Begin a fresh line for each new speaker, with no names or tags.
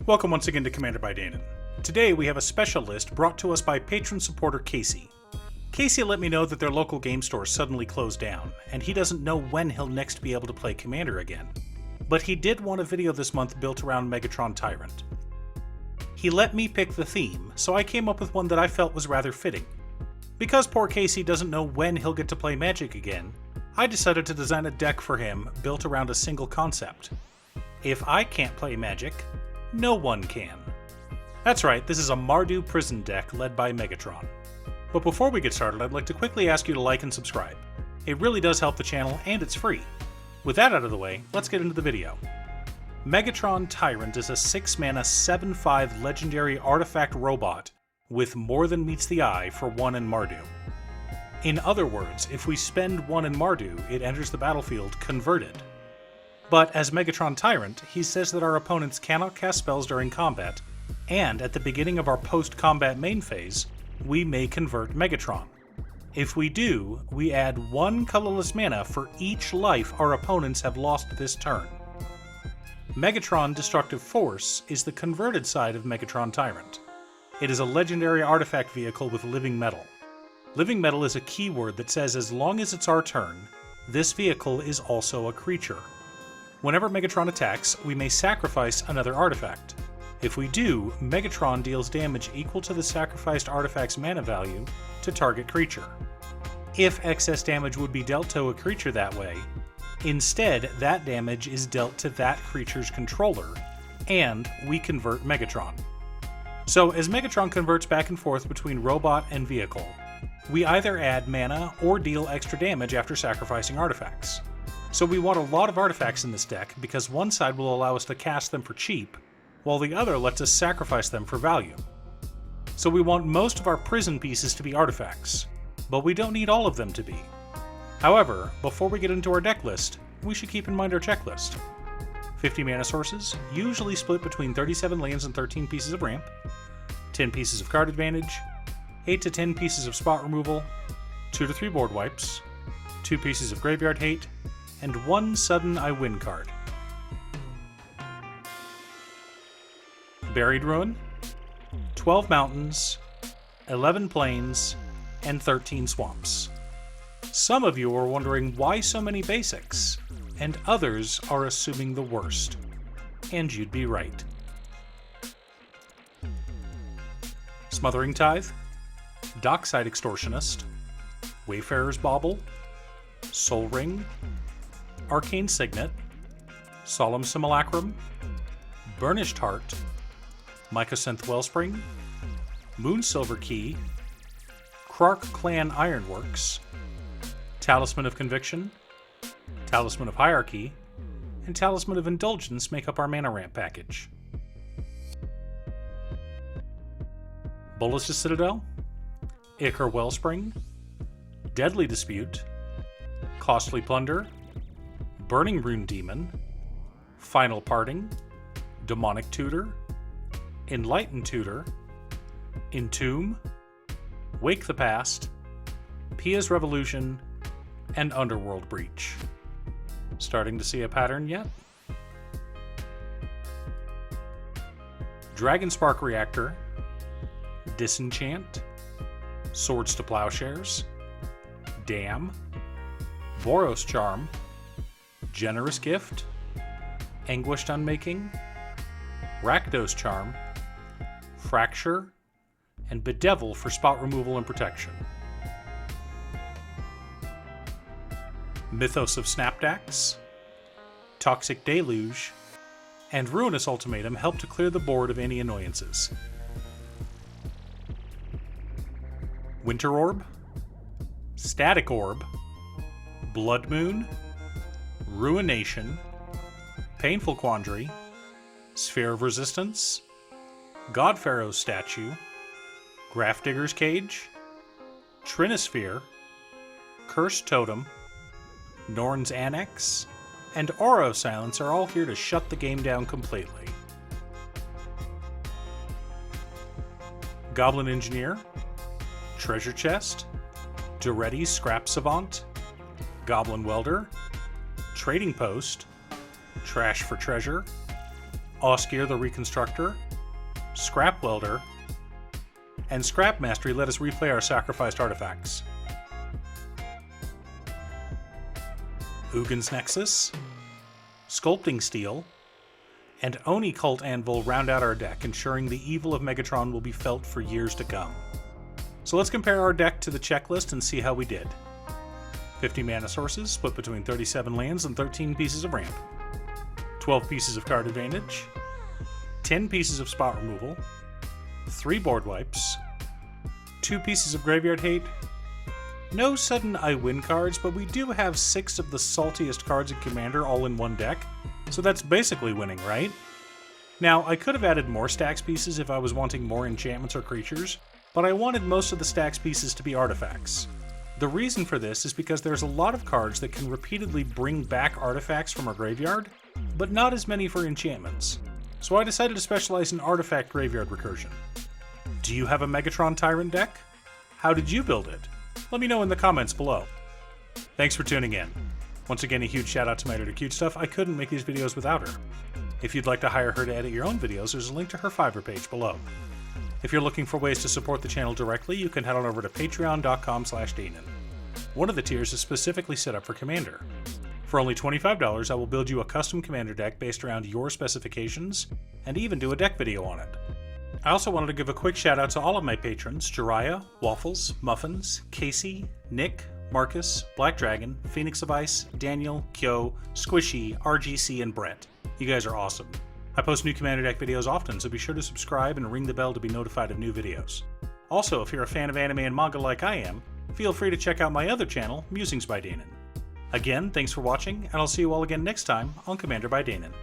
Welcome once again to Commander by Danon. Today we have a special list brought to us by patron supporter Casey. Casey let me know that their local game store suddenly closed down, and he doesn't know when he'll next be able to play Commander again. But he did want a video this month built around Megatron Tyrant. He let me pick the theme, so I came up with one that I felt was rather fitting. Because poor Casey doesn't know when he'll get to play Magic again, I decided to design a deck for him built around a single concept. If I can't play Magic, no one can. That's right, this is a Mardu prison deck led by Megatron. But before we get started, I'd like to quickly ask you to like and subscribe. It really does help the channel, and it's free. With that out of the way, let's get into the video. Megatron Tyrant is a 6-mana 7/5 legendary artifact robot with more than meets the eye for 1 in Mardu. In other words, if we spend 1 in Mardu, it enters the battlefield converted. But as Megatron Tyrant, he says that our opponents cannot cast spells during combat, and at the beginning of our post-combat main phase, we may convert Megatron. If we do, we add 1 colorless mana for each life our opponents have lost this turn. Megatron Destructive Force is the converted side of Megatron Tyrant. It is a legendary artifact vehicle with living metal. Living metal is a keyword that says as long as it's our turn, this vehicle is also a creature. Whenever Megatron attacks, we may sacrifice another artifact. If we do, Megatron deals damage equal to the sacrificed artifact's mana value to target creature. If excess damage would be dealt to a creature that way, instead that damage is dealt to that creature's controller, and we convert Megatron. So as Megatron converts back and forth between robot and vehicle, we either add mana or deal extra damage after sacrificing artifacts. So we want a lot of artifacts in this deck because one side will allow us to cast them for cheap, while the other lets us sacrifice them for value. So we want most of our prison pieces to be artifacts, but we don't need all of them to be. However, before we get into our deck list, we should keep in mind our checklist. 50 mana sources, usually split between 37 lands and 13 pieces of ramp, 10 pieces of card advantage, 8 to 10 pieces of spot removal, 2 to 3 board wipes, 2 pieces of graveyard hate, and 1 sudden I win card. Buried Ruin, 12 mountains, 11 plains, and 13 swamps. Some of you are wondering why so many basics, and others are assuming the worst. And you'd be right. Smothering Tithe, Dockside Extortionist, Wayfarer's Bauble, Soul Ring, Arcane Signet, Solemn Simulacrum, Burnished Heart, Mycosynth Wellspring, Moonsilver Key, Krark Clan Ironworks, Talisman of Conviction, Talisman of Hierarchy, and Talisman of Indulgence make up our mana ramp package. Bolas's Citadel, Ichor Wellspring, Deadly Dispute, Costly Plunder, Burning Rune Demon, Final Parting, Demonic Tutor, Enlightened Tutor, Entomb, Wake the Past, Pia's Revolution, and Underworld Breach. Starting to see a pattern yet? Dragonspark Reactor, Disenchant, Swords to Plowshares, Dam, Boros Charm, Generous Gift, Anguished Unmaking, Rakdos Charm, Fracture, and Bedevil for spot removal and protection. Mythos of Snapdax, Toxic Deluge, and Ruinous Ultimatum help to clear the board of any annoyances. Winter Orb, Static Orb, Blood Moon, Ruination, Painful Quandary, Sphere of Resistance, God Pharaoh's Statue, Grafdigger's Cage, Trinisphere, Cursed Totem, Norn's Annex, and Oro Silence are all here to shut the game down completely. Goblin Engineer, Treasure Chest, Duretti's Scrap Savant, Goblin Welder, Trading Post, Trash for Treasure, Oskir the Reconstructor, Scrap Welder, and Scrap Mastery let us replay our sacrificed artifacts. Ugin's Nexus, Sculpting Steel, and Oni Cult Anvil round out our deck, ensuring the evil of Megatron will be felt for years to come. So let's compare our deck to the checklist and see how we did. 50 mana sources, split between 37 lands and 13 pieces of ramp. 12 pieces of card advantage. 10 pieces of spot removal. 3 board wipes. 2 pieces of graveyard hate. No sudden I win cards, but we do have 6 of the saltiest cards in Commander all in one deck, so that's basically winning, right? Now, I could have added more Stax pieces if I was wanting more enchantments or creatures, but I wanted most of the Stax pieces to be artifacts. The reason for this is because there's a lot of cards that can repeatedly bring back artifacts from our graveyard, but not as many for enchantments. So I decided to specialize in artifact graveyard recursion. Do you have a Megatron Tyrant deck? How did you build it? Let me know in the comments below. Thanks for tuning in. Once again, a huge shout out to my editor Cute Stuff. I couldn't make these videos without her. If you'd like to hire her to edit your own videos, there's a link to her Fiverr page below. If you're looking for ways to support the channel directly, you can head on over to patreon.com/Danon. One of the tiers is specifically set up for Commander. For only $25, I will build you a custom Commander deck based around your specifications, and even do a deck video on it. I also wanted to give a quick shout out to all of my patrons: Jiraiya, Waffles, Muffins, Casey, Nick, Marcus, Black Dragon, Phoenix of Ice, Daniel, Kyo, Squishy, RGC, and Brett. You guys are awesome. I post new Commander deck videos often, so be sure to subscribe and ring the bell to be notified of new videos. Also, if you're a fan of anime and manga like I am, feel free to check out my other channel, Musings by Danon. Again, thanks for watching, and I'll see you all again next time on Commander by Danon.